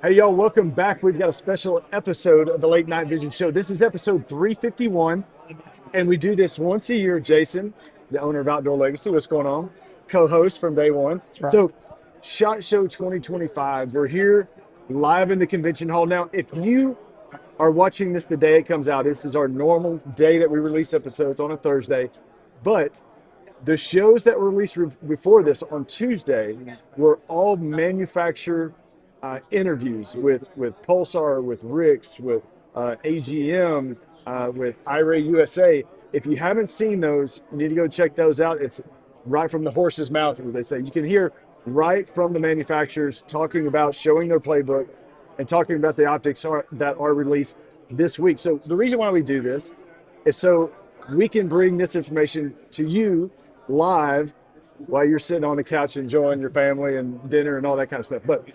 Hey, y'all, welcome back. We've got a special episode of the Late Night Vision Show. This is episode 351, and we do this once a year. Jason, the owner of Outdoor Legacy, what's going on? Co-host from day one. Right. So, SHOT Show 2025, we're here live in the convention hall. Now, if you are watching this the day it comes out, this is our normal day that we release episodes on a Thursday, but the shows that were released before this on Tuesday were all manufacturer interviews with Pulsar, with Rix, with AGM, with iRay USA. If you haven't seen those, you need to go check those out. It's right from the horse's mouth, as they say. You can hear right from the manufacturers talking about showing their playbook and talking about the optics that are released this week. So the reason why we do this is so we can bring this information to you live while you're sitting on the couch enjoying your family and dinner and all that kind of stuff. But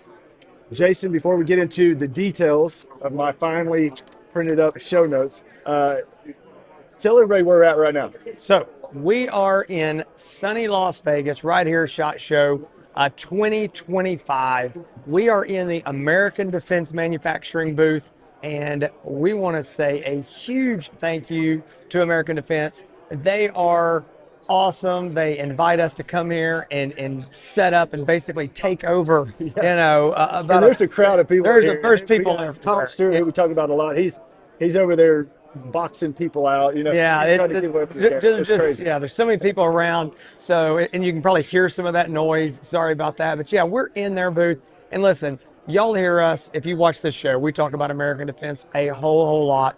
Jason, before we get into the details of my finally printed up show notes, tell everybody where we're at right now. So we are in sunny Las Vegas, right here, SHOT Show 2025. We are in the American Defense Manufacturing booth, and we want to say a huge thank you to American Defense. They are awesome. They invite us to come here and set up and basically take over. Yeah. You know, And there's a crowd of people. There's people there. Tom Stewart, who we talk about a lot. He's over there boxing people out. You know. Yeah, trying to keep away from the camera. It's crazy. yeah. There's so many people around. So, and you can probably hear some of that noise. Sorry about that, but yeah, we're in their booth. And listen, y'all hear us. If you watch this show, we talk about American Defense a whole lot.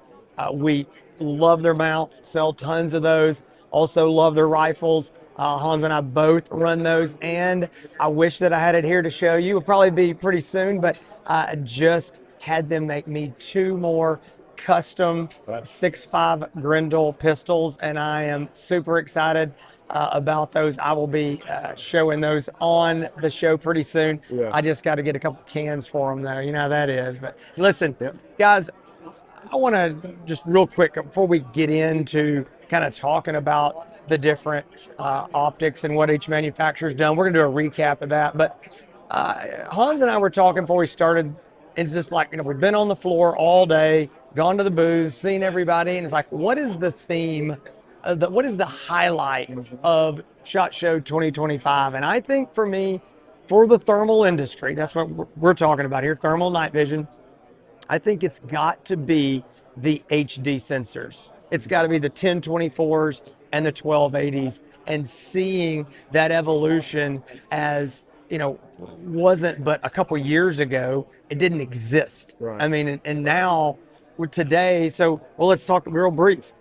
We love their mounts, sell tons of those. Also love their rifles. Hans and I both run those, and I wish that I had it here to show you. It'll probably be pretty soon, but I just had them make me 2 more custom 6.5 Grendel pistols, and I am super excited about those. I will be showing those on the show pretty soon. Yeah. I just got to get a couple cans for them, though. You know how that is. But listen, guys, I want to just real quick, before we get into kind of talking about the different optics and what each manufacturer's done, we're going to do a recap of that. But Hans and I were talking before we started, and it's just like, we've been on the floor all day, gone to the booth, seen everybody, and it's like, what is the theme? What is the highlight of SHOT Show 2025? And I think for me, for the thermal industry, that's what we're talking about here, thermal night vision, I think it's got to be the HD sensors. It's got to be the 1024s and the 1280s, and seeing that evolution as, wasn't but a couple years ago, it didn't exist. Right. I mean, and now with today, let's talk real brief.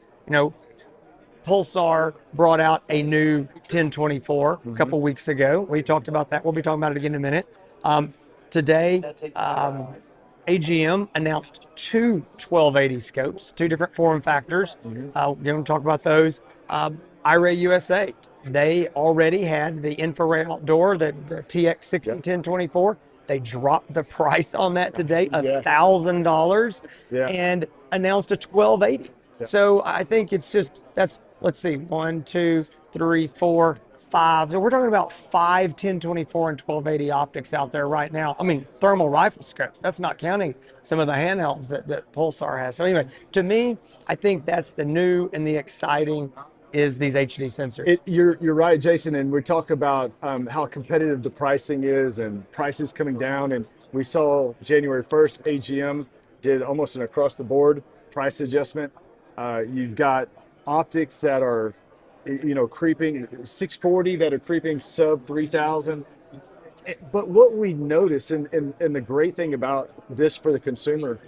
Pulsar brought out a new 1024 a couple weeks ago. We talked about that. We'll be talking about it again in a minute. Today, AGM announced 2 1280 scopes, 2 different form factors. We're going to talk about those. iRay USA, they already had the infrared outdoor, the TX60 1024. They dropped the price on that today, $1,000, and announced a 1280. Yeah. So I think it's just, let's see, 1, 2, 3, 4, 5. So we're talking about 5 1024 and 1280 optics out there right now. I mean, thermal rifle scopes. That's not counting some of the handhelds that Pulsar has. So anyway, to me, I think that's the new and the exciting is these HD sensors. You're right, Jason. And we talk about how competitive the pricing is and prices coming down. And we saw January 1st, AGM did almost an across the board price adjustment. You've got optics that are creeping 640 that are creeping sub 3,000. But what we notice, and the great thing about this for the consumer,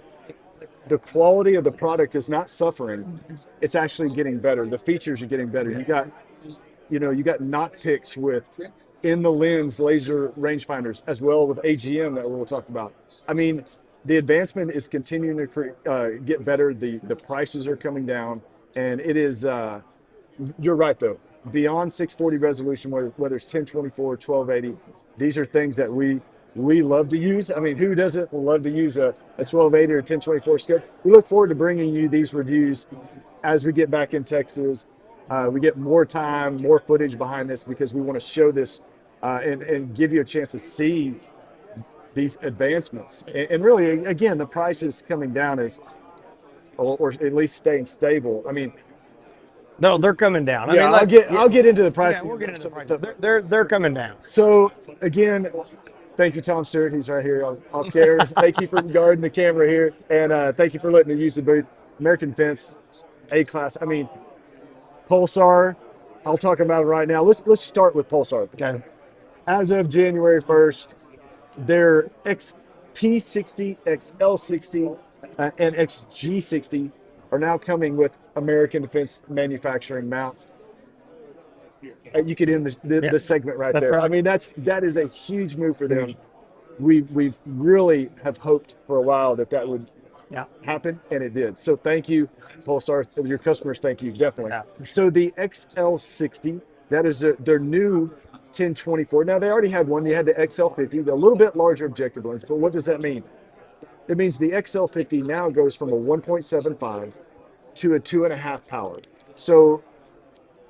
the quality of the product is not suffering. It's actually getting better. The features are getting better. You got knot picks with in the lens laser rangefinders, as well with AGM that we'll talk about. I mean, the advancement is continuing to get better. The prices are coming down, and it is. You're right, though. Beyond 640 resolution, whether it's 1024 or 1280, these are things that we love to use. I mean, who doesn't love to use a 1280 or 1024 scope? We look forward to bringing you these reviews as we get back in Texas. We get more time, more footage behind this, because we want to show this and give you a chance to see these advancements. And really, again, the price is coming down or at least staying stable. I mean, No, they're coming down. I yeah, mean, I'll get into the yeah, pricing. we'll get into the price. They're coming down. So again, thank you, Tom Stewart. He's right here off camera. Thank you for guarding the camera here, and thank you for letting me use the booth. American Defense, A-class. I mean, Pulsar. I'll talk about it right now. Let's start with Pulsar. Okay. As of January 1st, their XP60, XL60, and XG60 are now coming with American Defense manufacturing mounts. You could end the segment right there. Right. I mean, that is a huge move for them. We really have hoped for a while that would happen, and it did. So thank you, Pulsar. Your customers thank you, definitely. Yeah. So the XL60, that is their new 1024. Now, they already had one. They had the XL50, the little bit larger objective lens. But what does that mean? It means the XL50 now goes from a 1.75 to a 2.5 power. So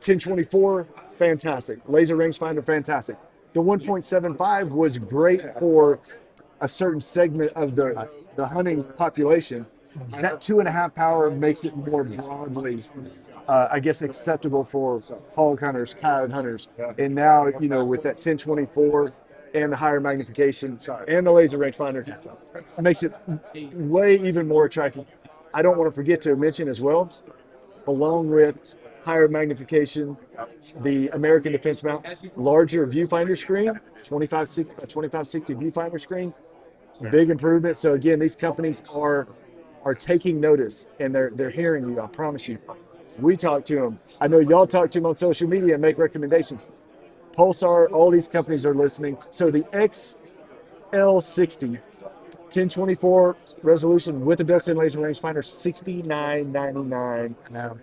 1024, fantastic. Laser rangefinder, fantastic. The 1.75 was great for a certain segment of the hunting population. That 2.5 power makes it more broadly, I guess, acceptable for hog hunters, coyote hunters. And now, with that 1024 and the higher magnification and the laser rangefinder, it makes it way even more attractive. I don't want to forget to mention as well, along with higher magnification, the American Defense mount, larger viewfinder screen, 2560 viewfinder screen, big improvement. So again, these companies are taking notice, and they're hearing you. I promise you. We talk to them. I know y'all talk to them on social media and make recommendations. Pulsar, all these companies are listening. So the XL60, 1024 resolution with a built-in laser rangefinder, $69.99. No.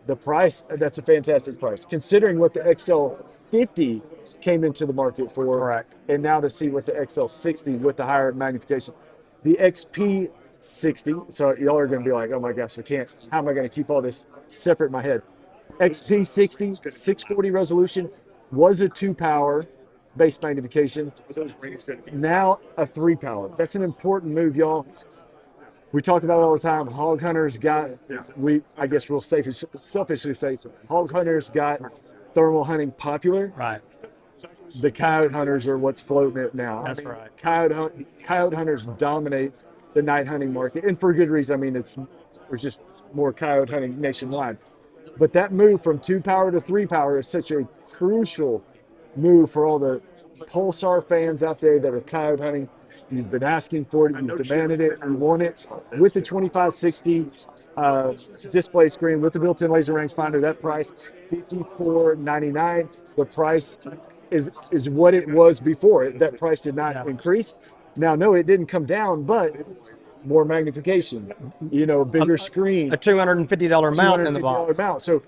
The price, that's a fantastic price, considering what the XL50 came into the market for. Correct. And now to see what the XL60 with the higher magnification. The XP60, so y'all are going to be like, oh my gosh, how am I going to keep all this separate in my head? XP60, 640 resolution, was a 2-power base magnification, now a 3-power. That's an important move, y'all. We talk about it all the time. Hog hunters I guess we'll selfishly say, hog hunters got thermal hunting popular. Right. The coyote hunters are what's floating it now. That's right. Coyote hunters dominate the night hunting market, and for good reason. I mean, there's just more coyote hunting nationwide. But that move from 2-power to 3-power is such a crucial move for all the Pulsar fans out there that are coyote hunting. You've been asking for it, you've demanded it, you want it. With the 2560 display screen, with the built-in laser rangefinder, that price, $54.99. The price is what it was before. That price did not increase. Now, no, it didn't come down, but more magnification, bigger screen. A $250 mount in the box. Mount. So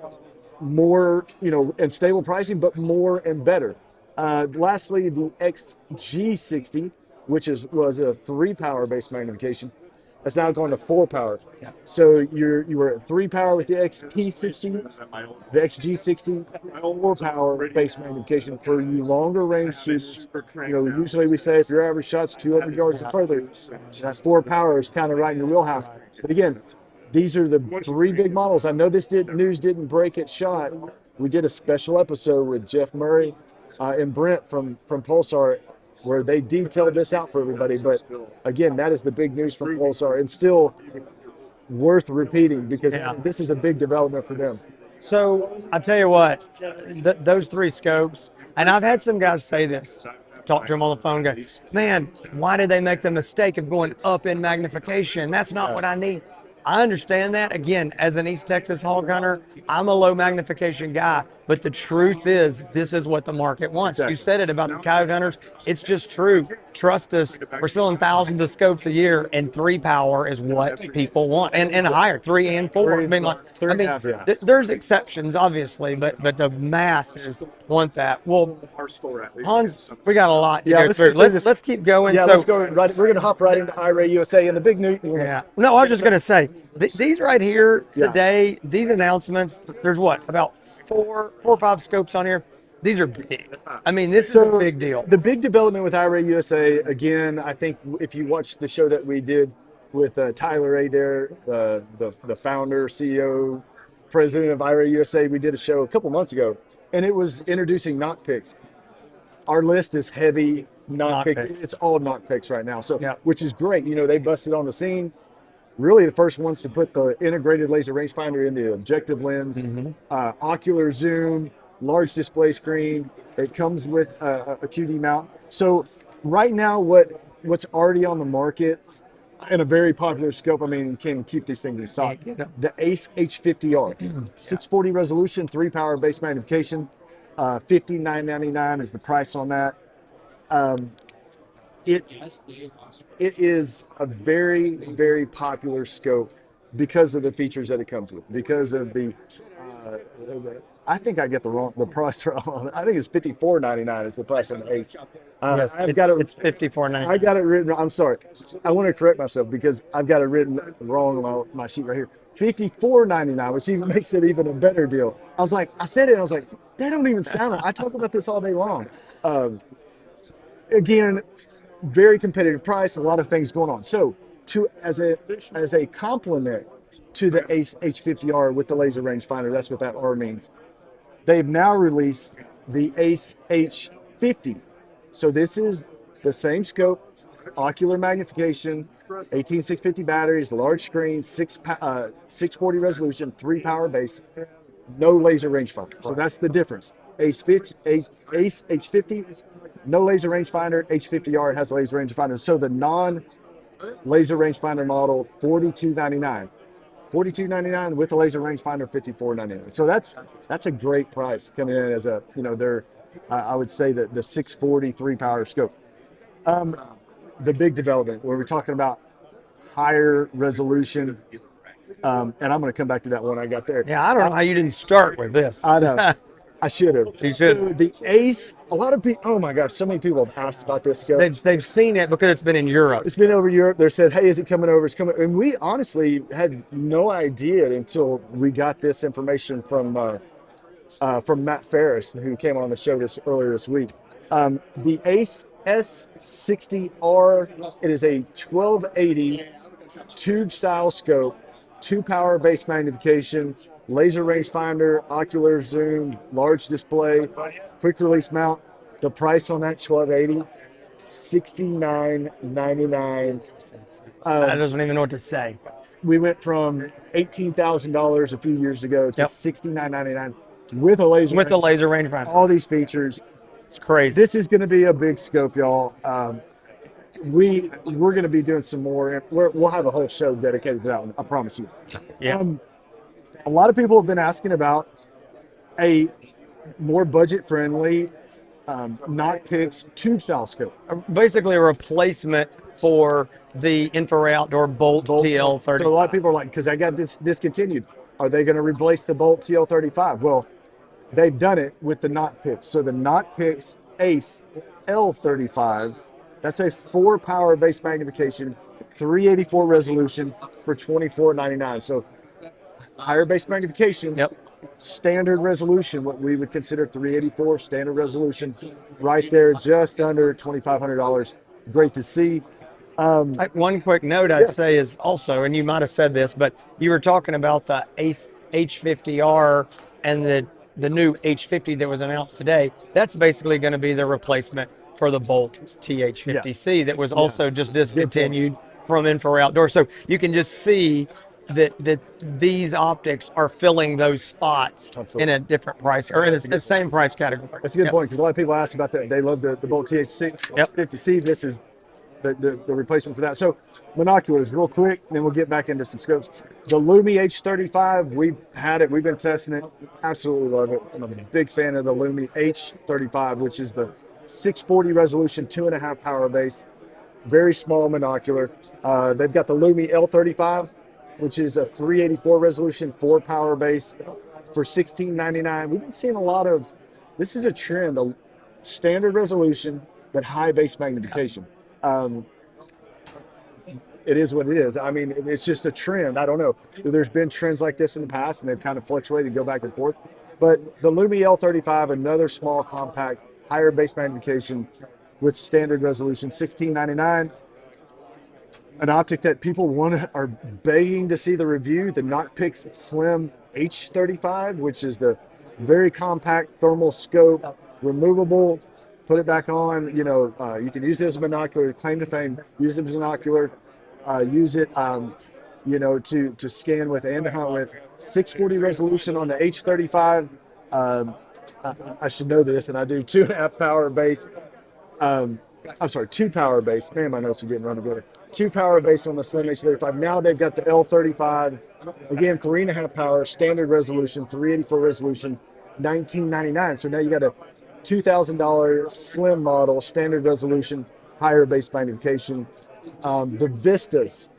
more, and stable pricing, but more and better. Lastly, the XG60, which was a 3-power base magnification, has now gone to 4-power. Yeah. So you were at 3-power with the XP60, the XG60, 4-power base magnification for you longer range shoots. Usually we say if your average shot's 200 yards and further, that 4-power is kind of right in your wheelhouse. But again, these are the 3 big models. I know this news didn't break at SHOT. We did a special episode with Jeff Murray and Brent from Pulsar, where they detailed this out for everybody. But again, that is the big news from Pulsar, and still worth repeating because this is a big development for them. So I tell you what, those 3 scopes, and I've had some guys say this, talk to them on the phone, go, man, why did they make the mistake of going up in magnification? That's not what I need. I understand that. Again, as an East Texas hog hunter, I'm a low magnification guy, but the truth is this is what the market wants. Exactly. You said it about the coyote hunters. It's just true. Trust us. We're selling thousands of scopes a year, and 3-power is what people want, and higher, 3 and 4. There's exceptions, obviously, but the masses want that. Well, Hans, we got a lot to go through. Let's keep going. Yeah, let's go. We're going to hop right into iRay USA and the big news. Yeah. No, I was just going to say, these right here today, these announcements, there's about 4 or 5 scopes on here. These are big. I mean, this is a big deal. The big development with iRay USA, again, I think if you watch the show that we did with Tyler Adair, the founder, CEO, president of iRay USA, we did a show a couple months ago, and it was introducing knock picks. Our list is heavy knock picks. It's all knock picks right now, so which is great. You know, they busted on the scene. Really, the first ones to put the integrated laser rangefinder in the objective lens, ocular zoom, large display screen. It comes with a QD mount. So right now, what's already on the market in a very popular scope, I mean, you can keep these things in stock. The ACE H50R, 640 resolution, 3-power base magnification, $59.99 is the price on that. It is a very, very popular scope because of the features that it comes with, because of the I think I get the price wrong. I think it's $54.99 is the price on the ACE. Yes, I've got it. It's $54.99. I got it written. I'm sorry. I want to correct myself because I've got it written wrong on my sheet right here. $54.99, which even makes it even a better deal. I said it. I was like, that don't even sound right. I talk about this all day long. Again, very competitive price. A lot of things going on. So, as a complement to the ACE H50R with the laser rangefinder, that's what that R means. They've now released the ACE H50. So this is the same scope, ocular magnification, 18650 batteries, large screen, 640 resolution, 3-power base, no laser rangefinder. So that's the difference. ACE H50, no laser rangefinder. H50R has a laser rangefinder. So the non-laser rangefinder model, $42.99. $42.99 with a laser rangefinder, $54.99. So that's a great price coming in as a, you know, they're I would say that the 640 3-power scope. The big development where we're talking about higher resolution, and I'm going to come back to that one I got there. Yeah, I don't know how you didn't start with this. I know. I should have. You should. So the ACE, a lot of people, oh my gosh, so many people have asked about this scope. They've seen it because it's been in Europe. It's been over Europe. They said, hey, is it coming over? It's coming. And we honestly had no idea until we got this information from Matt Ferris, who came on the show earlier this week. The ACE S60R, it is a 1280 tube style scope, 2-power base magnification, laser rangefinder, ocular zoom, large display, quick release mount. The price on that 1280, $69.99. I don't even know what to say. We went from $18,000 a few years ago to $69.99 with a laser rangefinder. All these features. It's crazy. This is going to be a big scope, y'all. We're going to be doing some more. We'll have a whole show dedicated to that one. I promise you. Yeah. A lot of people have been asking about a more budget-friendly Knock Picks tube style scope. Basically a replacement for the infrared outdoor Bolt TL30. So a lot of people are like, because I got this discontinued, are they going to replace the Bolt TL35? Well, they've done it with the Knock Picks. So the Knock Picks ACE L35, that's a 4-power base magnification, 384 resolution for $24.99. So higher base magnification, standard resolution, what we would consider 384 standard resolution, right there, just under $2,500. Great to see. One quick note I'd say is also, and you might have said this, but you were talking about the ACE H50R and the new H50 that was announced today. That's basically going to be the replacement for the Bolt TH50C that was also just discontinued from infrared outdoor. So you can just see that these optics are filling those spots in a different price or in the same price category. That's a good point, because a lot of people ask about that. They love the Bolt TH50C. This is the replacement for that. So monoculars, real quick, then we'll get back into some scopes. The Lumi H35, we've had it, we've been testing it, absolutely love it. I'm a big fan of the Lumi H35, which is the 640 resolution, 2.5 power base, very small monocular. They've got the Lumi L35, which is a 384 resolution, 4-power base for $16.99. We've been seeing a lot of, this is a trend, a standard resolution, but high base magnification. It is what it is. I mean, it's just a trend. I don't know. There's been trends like this in the past, and they've kind of fluctuated, go back and forth. But the Lumi L35, another small, compact, higher base magnification with standard resolution, $16.99. An optic that people are begging to see the review, the Notpix Slim H35, which is the very compact thermal scope, removable, put it back on. You can use it as a binocular, claim to fame, use it as a binocular, use it, to scan with and hunt with. 640 resolution on the H35. I should know this, and I do 2.5 power base. I'm sorry, 2 power base. Man, my notes are getting run together. 2 power base on the Slim H35. Now they've got the L35. Again, 3.5 power, standard resolution, 384 resolution, $19.99. So now you got a $2,000 Slim model, standard resolution, higher base magnification. The Vistas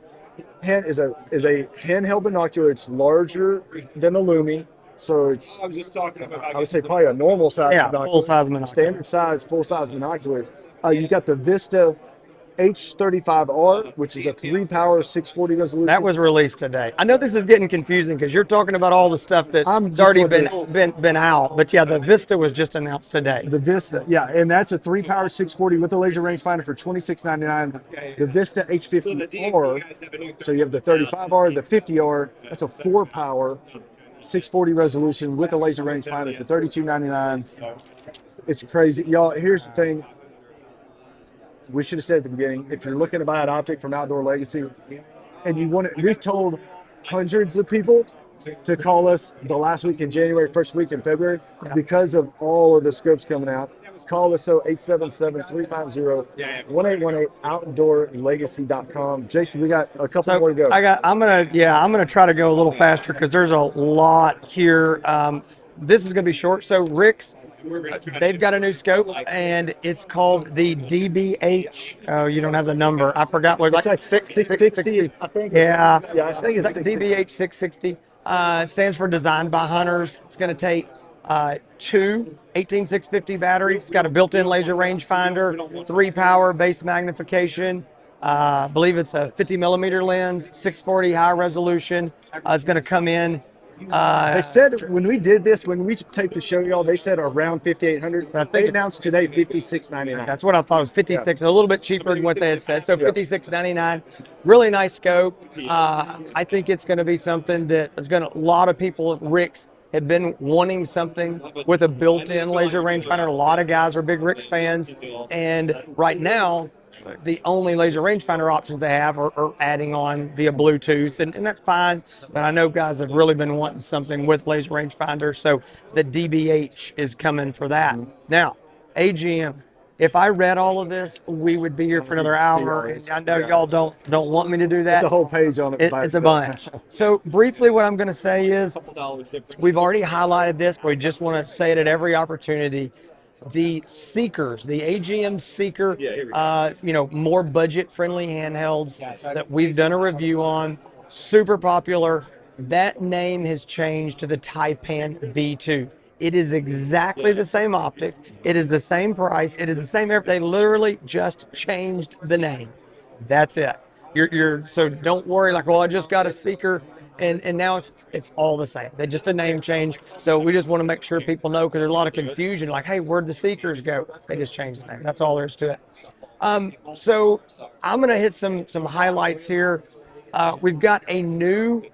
is a handheld binocular. It's larger than the Lumi. So it's, I would say probably a normal size binocular. Full size binocular. Standard size, full size binocular. You got the Vista H35R, which is a 3 power, 640 resolution. That was released today. I know this is getting confusing because you're talking about all the stuff that's already been out. But yeah, the Vista was just announced today. The Vista, yeah, and that's a 3 power, 640 with a laser rangefinder for $26.99. The Vista H50R, so you have the 35R, the 50R, that's a 4 power, 640 resolution with a laser rangefinder for $32.99. It's crazy. Y'all, here's the thing. We should have said at the beginning, if you're looking to buy an optic from Outdoor Legacy and you want it, we've told hundreds of people to call us the last week in January, first week in February, because of all of the scopes coming out. Call us 877-350-1818, outdoorlegacy.com. Jason, we got a couple more to go. I'm gonna try to go a little faster because there's a lot here. This is gonna be short. So Rick's, they've got a new scope and it's called the DBH. Oh, you don't have the number. I forgot what it's like 660. I think. Yeah, I think it's like DBH 660. It stands for Designed by Hunters. It's going to take 2 18650 batteries. It's got a built-in laser rangefinder, 3 power base magnification. I believe it's a 50 millimeter lens, 640 high resolution. It's going to come in. They said when we did this, when we taped the show, y'all, they said around 5,800. I think they announced today $56.99. That's what I thought. It was 56, a little bit cheaper than what they had said. So $56.99, really nice scope. I think it's going to be something that is going to, a lot of people at Rick's have been wanting something with a built-in laser rangefinder. A lot of guys are big Rick's fans, and right now, the only laser rangefinder options they have are adding on via Bluetooth, and that's fine. But I know guys have really been wanting something with laser rangefinder, so the DBH is coming for that. Now, AGM. If I read all of this, we would be here for another hour. And I know y'all don't want me to do that. It's a whole page on it. It's a bunch. So briefly, what I'm going to say is, we've already highlighted this, but we just want to say it at every opportunity. The Seekers, the AGM Seeker, more budget-friendly handhelds that we've done a review on, super popular. That name has changed to the Taipan V2. It is exactly the same optic. It is the same price. It is the same. They literally just changed the name. That's it. So don't worry. Like, well, I just got a Seeker, and now it's all the same. They just a name change. So we just want to make sure people know, because there's a lot of confusion. Like, hey, where'd the Seekers go? They just changed the name. That's all there is to it. So I'm gonna hit some highlights here. We've got a new,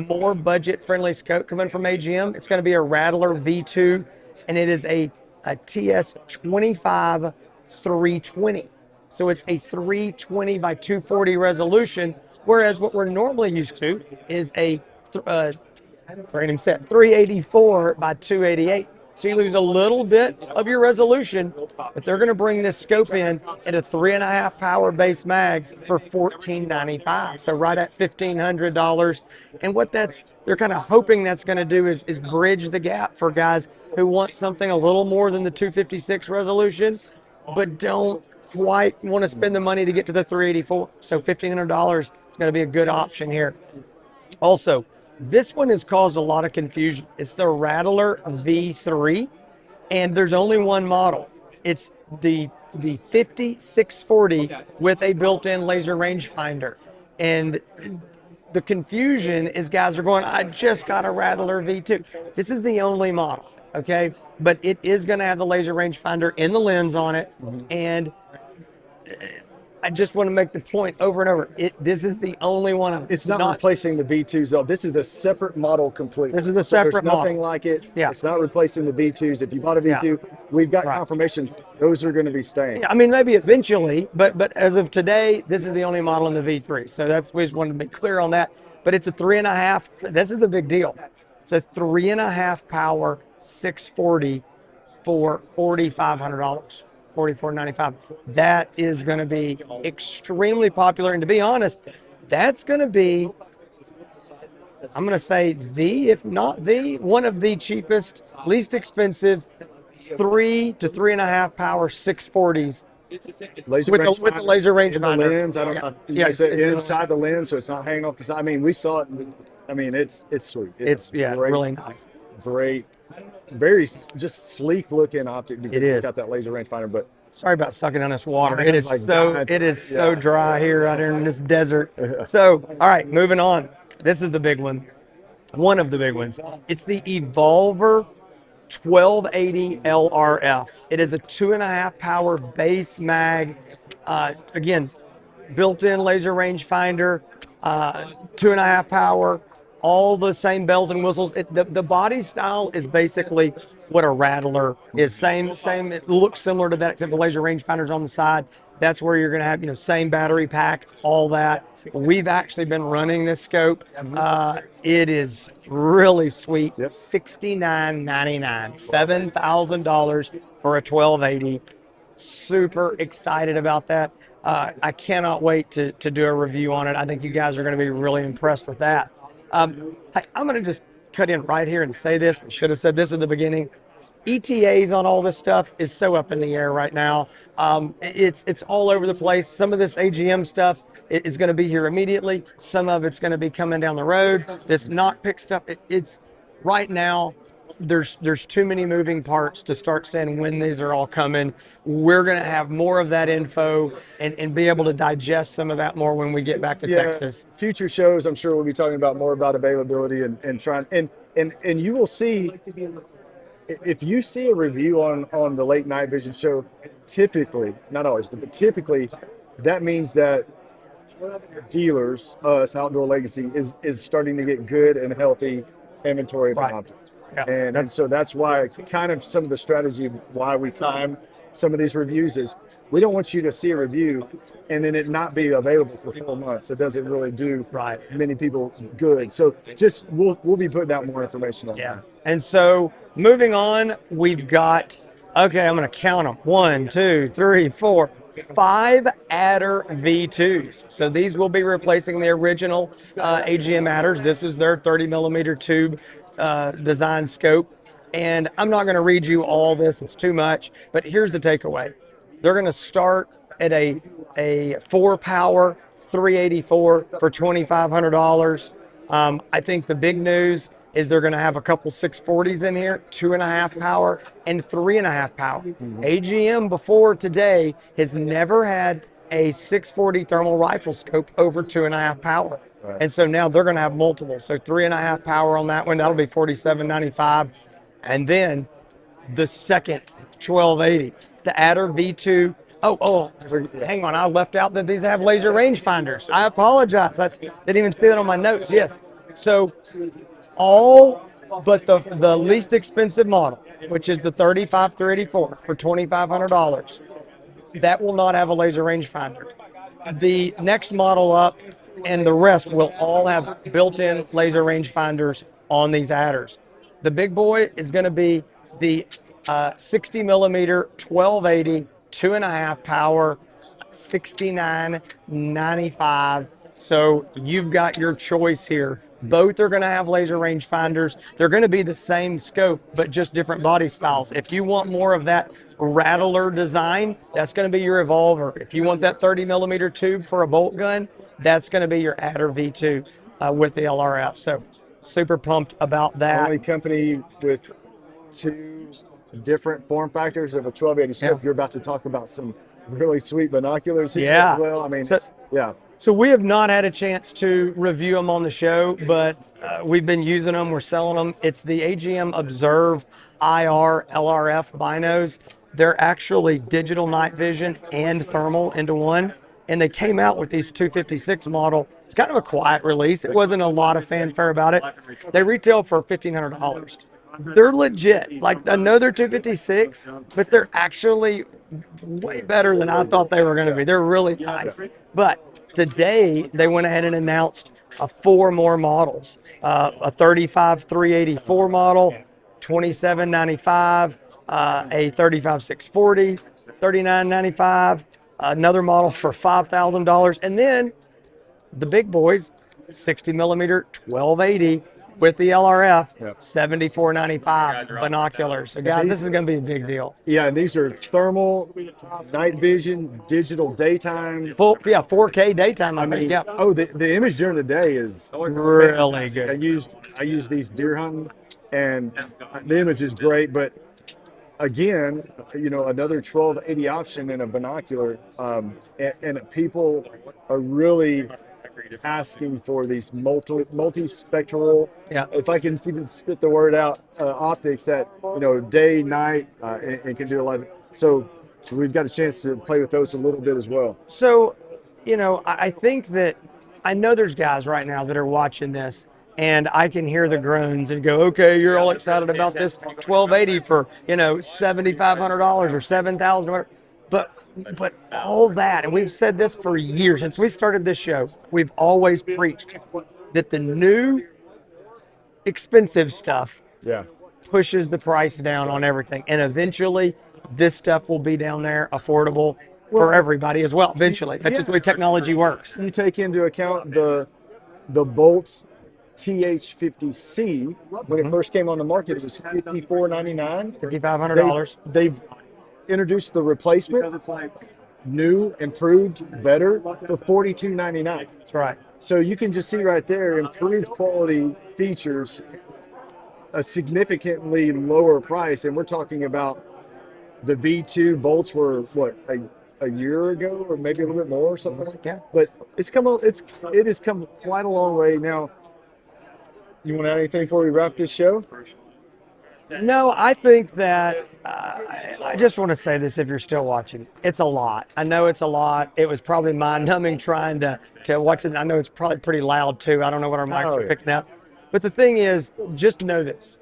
more budget-friendly scope coming from AGM. It's going to be a Rattler V2, and it is a TS25 320. So it's a 320 by 240 resolution, whereas what we're normally used to is a 384 by 288. So you lose a little bit of your resolution, but they're going to bring this scope in at a 3.5 power base mag for $14.95. So right at $1,500. And what they're kind of hoping that's going to do is bridge the gap for guys who want something a little more than the 256 resolution, but don't quite want to spend the money to get to the 384. So $1,500 is going to be a good option here. Also, this one has caused a lot of confusion. It's the Rattler V3, and there's only one model. It's the 5640 with a built-in laser rangefinder. And the confusion is guys are going, I just got a Rattler V2. This is the only model, okay? But it is going to have the laser rangefinder in the lens on it, and I just want to make the point over and over. This is the only one. It's not replacing the V2s. Though. This is a separate model completely. This is a separate model. There's nothing model. like it. Yeah. It's not replacing the V2s. If you bought a V2, we've got confirmation those are going to be staying. Yeah, I mean, maybe eventually, but as of today, this is the only model in the V3. So we just wanted to be clear on that. But it's a 3.5. This is a big deal. It's a 3.5 power 640 for $4,500. $4,495. That is going to be extremely popular. And to be honest, that's going to be, I'm going to say if not one of the cheapest, least expensive 3 to 3.5 power 640s with the laser rangefinder. The lens, I don't know. Yeah, inside the lens, so it's not hanging off the side. I mean, we saw it. I mean, it's sweet. It's really nice. Great. Very just sleek looking optic because it's got that laser rangefinder. But sorry about sucking on this water. It is so dry here out here in this desert. So all right, moving on. This is the big one. One of the big ones. It's the Evolver 1280 LRF. It is a 2.5 power base mag. Again, built-in laser rangefinder. 2.5 power. All the same bells and whistles. The body style is basically what a Rattler is. Same. It looks similar to that, except the laser rangefinders on the side. That's where you're going to have, same battery pack, all that. We've actually been running this scope. It is really sweet. Yep. $69.99, $7,000 for a 1280. Super excited about that. I cannot wait to do a review on it. I think you guys are going to be really impressed with that. I'm going to just cut in right here and say this. I should have said this at the beginning. ETAs on all this stuff is so up in the air right now. It's all over the place. Some of this AGM stuff is going to be here immediately. Some of it's going to be coming down the road. This knock-pick stuff, it's right now. There's too many moving parts to start saying when these are all coming. We're going to have more of that info and be able to digest some of that more when we get back to Texas. Future shows, I'm sure we'll be talking about more about availability and trying and you will see, if you see a review on the late night vision show, typically, not always, but typically, that means that dealers, us, Outdoor Legacy, is starting to get good and healthy inventory of optics. Yeah, and so that's why kind of some of the strategy of why we time some of these reviews is we don't want you to see a review and then it not be available for 4 months. It doesn't really do many people good. So just we'll be putting out more information on that. And so moving on, we've got, okay, I'm going to count them. 1, 2, 3, 4, 5 adder V2s. So these will be replacing the original AGM adders. This is their 30 millimeter tube design scope. And I'm not going to read you all this, it's too much, but here's the takeaway. They're going to start at a 4 power 384 for $2,500. I think the big news is they're going to have a couple 640s in here, 2.5 power and 3.5 power. AGM before today has never had a 640 thermal rifle scope over 2.5 power. And so now they're going to have multiple. So 3.5 power on that one, that'll be $47.95. And then the second 1280, the adder V2. Oh, hang on, I left out that these have laser rangefinders. I apologize. Didn't even see that on my notes. Yes. So all but the least expensive model, which is the 35-384 for $2,500, that will not have a laser rangefinder. The next model up and the rest will all have built-in laser rangefinders on these adders. The big boy is going to be the 60 millimeter 1280 2.5 power, $69.95. So you've got your choice here. Both are going to have laser rangefinders. They're going to be the same scope, but just different body styles. If you want more of that Rattler design, that's going to be your Evolver. If you want that 30 millimeter tube for a bolt gun, that's going to be your Adder V2 with the LRF. So super pumped about that. Only company with 2 different form factors of a 1280 scope. You're about to talk about some really sweet binoculars here as well. I mean, So we have not had a chance to review them on the show, but we've been using them. We're selling them. It's the AGM Observe IR LRF binos. They're actually digital night vision and thermal into one. And they came out with these 256 model. It's kind of a quiet release. It wasn't a lot of fanfare about it. They retail for $1,500. They're legit. Like, I know they're 256, but they're actually way better than I thought they were going to be. They're really nice. But today, they went ahead and announced 4 more models. A 35384 model, 2795, a 35640, 3995, another model for $5,000, and then the big boys, 60 millimeter 1280 with the LRF, 7495 binoculars. So guys, this is going to be a big deal. Yeah, and these are thermal, night vision, digital daytime. 4K daytime. I mean, yeah. Oh, the image during the day is really good. I used these deer hunting, and the image is great. But again, you know, another 1280 option in a binocular, and people are really asking for these multi-spectral, if I can even spit the word out, optics that, you know, day, night, and can do a lot of, so we've got a chance to play with those a little bit as well. So, you know, I think that, I know there's guys right now that are watching this, and I can hear the groans and go, okay, you're all excited about this 1280 for, you know, $7,500 or $7,000, whatever. But all that, and we've said this for years, since we started this show, we've always preached that the new expensive stuff pushes the price down on everything. And eventually, this stuff will be down there affordable for everybody as well. Eventually, that's just the way technology works. You take into account the Bolt's TH50C, when it first came on the market, it was $5,499. $5,500. They've introduced the replacement, new, improved, better, for $4,299. That's right. So you can just see right there, improved quality features, a significantly lower price, and we're talking about the V2 Bolts were what, a year ago, or maybe a little bit more, or something like that. But it has come quite a long way now. You want to add anything before we wrap this show? No, I think that I just want to say this, if you're still watching, it's a lot. I know it's a lot. It was probably mind-numbing trying to watch it. I know it's probably pretty loud too. I don't know what our mics are picking up. But the thing is, just know this.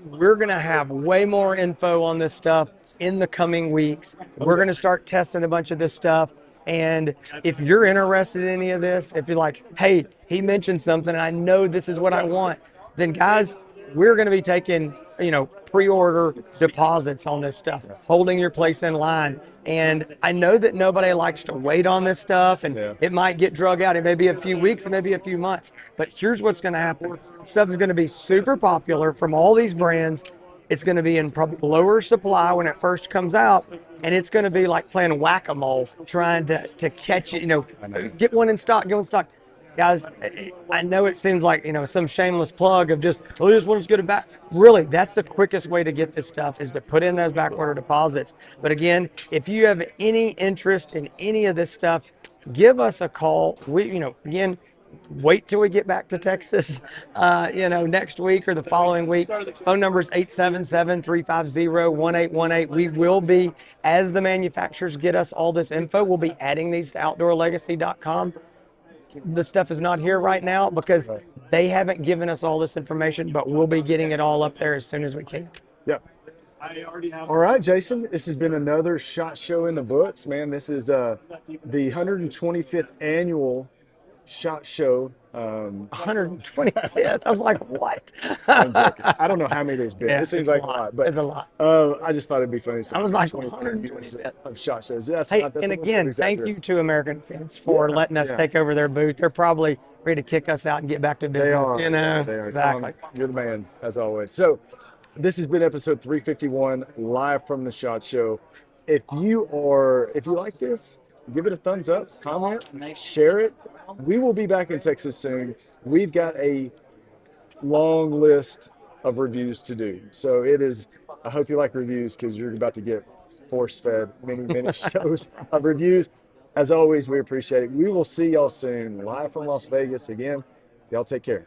We're going to have way more info on this stuff in the coming weeks. We're going to start testing a bunch of this stuff. And if you're interested in any of this, if you're like, hey, he mentioned something, and I know this is what I want, then guys, we're going to be taking, you know, pre-order deposits on this stuff, holding your place in line. And I know that nobody likes to wait on this stuff, and it might get drug out. It may be a few weeks, it may be a few months. But here's what's going to happen. Stuff is going to be super popular from all these brands. It's going to be in probably lower supply when it first comes out, and it's going to be like playing whack-a-mole, trying to catch it, you know, get one in stock, get one in stock. Guys, I know it seems like, you know, some shameless plug of just, oh, this one's good and bad. Really, that's the quickest way to get this stuff, is to put in those back order deposits. But again, if you have any interest in any of this stuff, give us a call. We, you know, again, wait till we get back to Texas, you know, next week or the following week. Phone number is 877-350-1818. We will be, as the manufacturers get us all this info, we'll be adding these to outdoorlegacy.com. The stuff is not here right now because they haven't given us all this information, but we'll be getting it all up there as soon as we can. Yeah. All right, Jason, this has been another SHOT Show in the books, man. This is the 125th annual SHOT Show. 125th. I was like, what? I'm joking. I don't know how many there's been. Yeah, it seems like a lot, but it's a lot. I just thought it'd be funny. I was like, 125th of SHOT Shows. Hey, and again, thank you to American Defense for letting us take over their booth. They're probably ready to kick us out and get back to business. They are. You know, they are. exactly. You're the man, as always. So, this has been episode 351, live from the SHOT Show. If you like this, give it a thumbs up, comment, share it. We will be back in Texas soon. We've got a long list of reviews to do. So it is, I hope you like reviews, because you're about to get force-fed many shows of reviews. As always, we appreciate it. We will see y'all soon, live from Las Vegas again. Y'all take care.